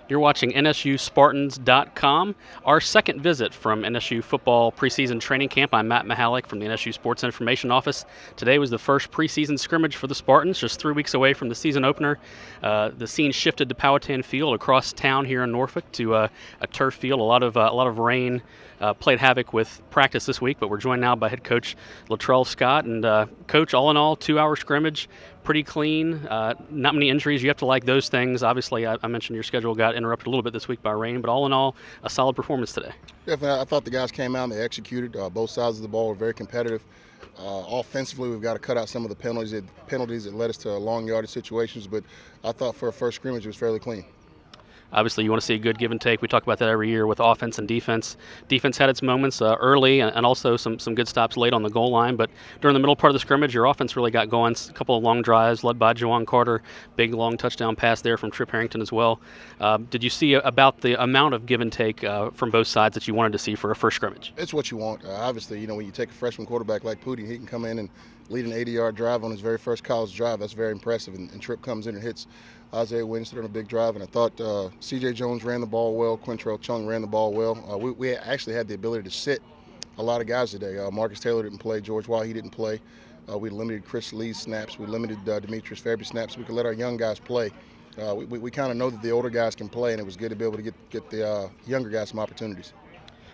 You're watching NSUSpartans.com, our second visit from NSU football preseason training camp. I'm Matt Mahalik from the NSU Sports Information Office. Today was the first preseason scrimmage for the Spartans, just 3 weeks away from the season opener. The scene shifted to Powhatan Field across town here in Norfolk to a turf field. A lot of rain played havoc with practice this week, but we're joined now by head coach Latrell Scott. And coach, all in all, 2-hour scrimmage. Pretty clean, not many injuries. You have to like those things. Obviously, I mentioned your schedule got interrupted a little bit this week by rain, but all in all, a solid performance today. Definitely, I thought the guys came out and they executed. Both sides of the ball were very competitive. Offensively, we've got to cut out some of the penalties that led us to long yardage situations, but I thought for a first scrimmage it was fairly clean. Obviously, you want to see a good give and take. We talk about that every year with offense and defense. Defense had its moments early and also some good stops late on the goal line. But during the middle part of the scrimmage, your offense really got going. A couple of long drives led by Juwan Carter. Big, long touchdown pass there from Trip Harrington as well. Did you see about the amount of give and take from both sides that you wanted to see for a first scrimmage? It's what you want. Obviously, when you take a freshman quarterback like Pooty, he can come in and lead an 80-yard drive on his very first college drive. That's very impressive. And Trip comes in and hits Isaiah Winston on a big drive. And I thought C.J. Jones ran the ball well. Quintrell Chung ran the ball well. We actually had the ability to sit a lot of guys today. Marcus Taylor didn't play. George Wahi didn't play. We limited Chris Lee's snaps. We limited Demetrius Fairby's snaps. We could let our young guys play. We kind of know that the older guys can play, and it was good to be able to get the younger guys some opportunities.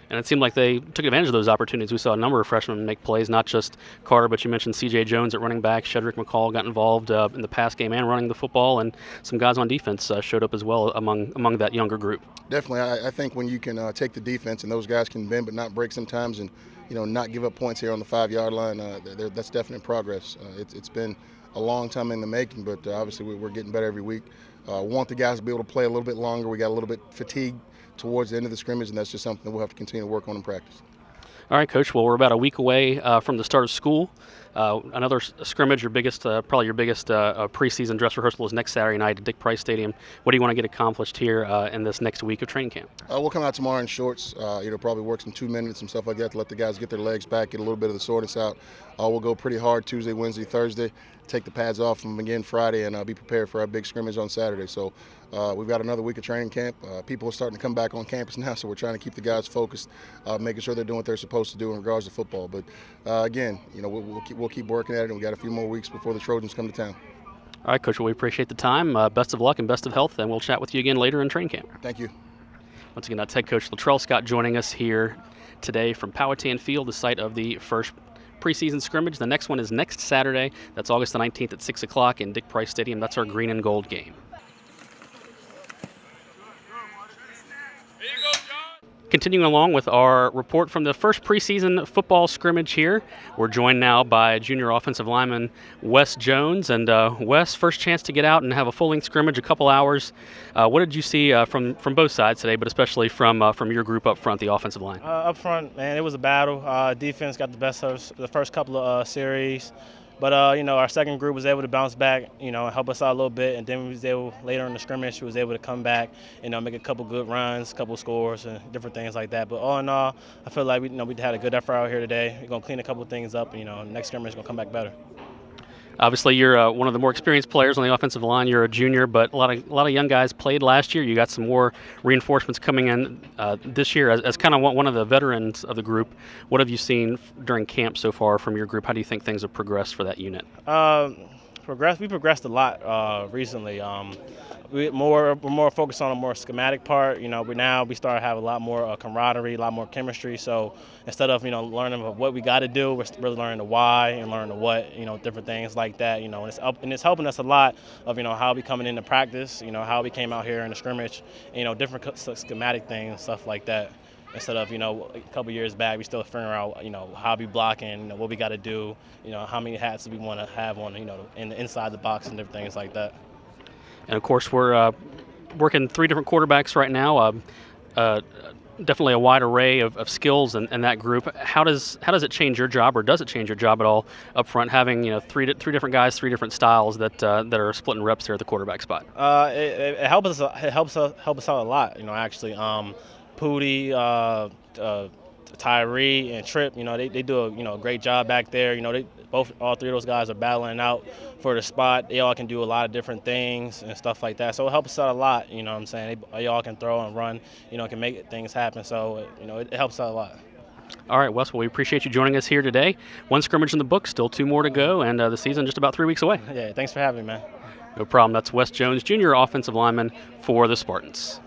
And it seemed like they took advantage of those opportunities. We saw a number of freshmen make plays, not just Carter, but you mentioned C.J. Jones at running back. Shedrick McCall got involved in the pass game and running the football, and some guys on defense showed up as well among that younger group. Definitely. I think when you can take the defense and those guys can bend but not break sometimes and not give up points here on the 5-yard line, that's definite progress. It's been a long time in the making, but obviously we're getting better every week. Want the guys to be able to play a little bit longer. We got a little bit fatigued towards the end of the scrimmage, and that's just something that we'll have to continue to work on in practice. All right, Coach. Well, we're about a week away from the start of school. Another scrimmage, probably your biggest preseason dress rehearsal is next Saturday night at Dick Price Stadium. What do you want to get accomplished here in this next week of training camp? We'll come out tomorrow in shorts. Probably work some 2 minutes and stuff like that to let the guys get their legs back, get a little bit of the soreness out. We'll go pretty hard Tuesday, Wednesday, Thursday. Take the pads off them again Friday, and be prepared for our big scrimmage on Saturday. So we've got another week of training camp. People are starting to come back on campus now, so we're trying to keep the guys focused, making sure they're doing what they're supposed to do in regards to football. But again, we'll keep working at it, and we got a few more weeks before the Trojans come to town. All right, Coach. Well, we appreciate the time. Best of luck and best of health, and we'll chat with you again later in training camp. Thank you. Once again, that's head coach Latrell Scott joining us here today from Powhatan Field, the site of the first preseason scrimmage. The next one is next Saturday. That's August the 19th at 6 o'clock in Dick Price Stadium. That's our green and gold game. Continuing along with our report from the first preseason football scrimmage here, we're joined now by junior offensive lineman Wes Jones. And Wes, first chance to get out and have a full-length scrimmage, a couple hours. What did you see from both sides today, but especially from your group up front, the offensive line? Up front, man, it was a battle. Defense got the best of the first couple of series. But, our second group was able to bounce back, and help us out a little bit. And then we was able, later in the scrimmage, we was able to come back, make a couple good runs, a couple scores, and different things like that. But all in all, I feel like we had a good effort out here today. We're going to clean a couple things up, and, next scrimmage is going to come back better. Obviously, you're one of the more experienced players on the offensive line. You're a junior, but a lot of young guys played last year. You got some more reinforcements coming in this year as kind of one of the veterans of the group. What have you seen during camp so far from your group? How do you think things have progressed for that unit? We progressed a lot recently. We're more focused on a more schematic part. We start to have a lot more camaraderie, a lot more chemistry. So instead of learning what we got to do, we're really learning the why and learning the what. Different things like that. And it's helping us a lot of how we coming into practice. How we came out here in the scrimmage. Different schematic things, stuff like that. Instead of, a couple years back, we still figuring out, how we blocking, what we got to do, how many hats we want to have on, in the inside the box and different things like that. And, of course, we're working 3 different quarterbacks right now. Definitely a wide array of skills in that group. How does it change your job, or does it change your job at all up front, having three different guys, 3 different styles that are splitting reps here at the quarterback spot? It helps us. It helps us out a lot. Actually. Pooty, Tyree, and Trip, they do a great job back there. all three of those guys are battling out for the spot. They all can do a lot of different things and stuff like that. So it helps out a lot. You know what I'm saying? They all can throw and run. You know, can make things happen. So it helps out a lot. All right, Wes, well, we appreciate you joining us here today. One scrimmage in the book, still 2 more to go, and the season just about 3 weeks away. Yeah, thanks for having me, man. No problem. That's Wes Jones, junior offensive lineman for the Spartans.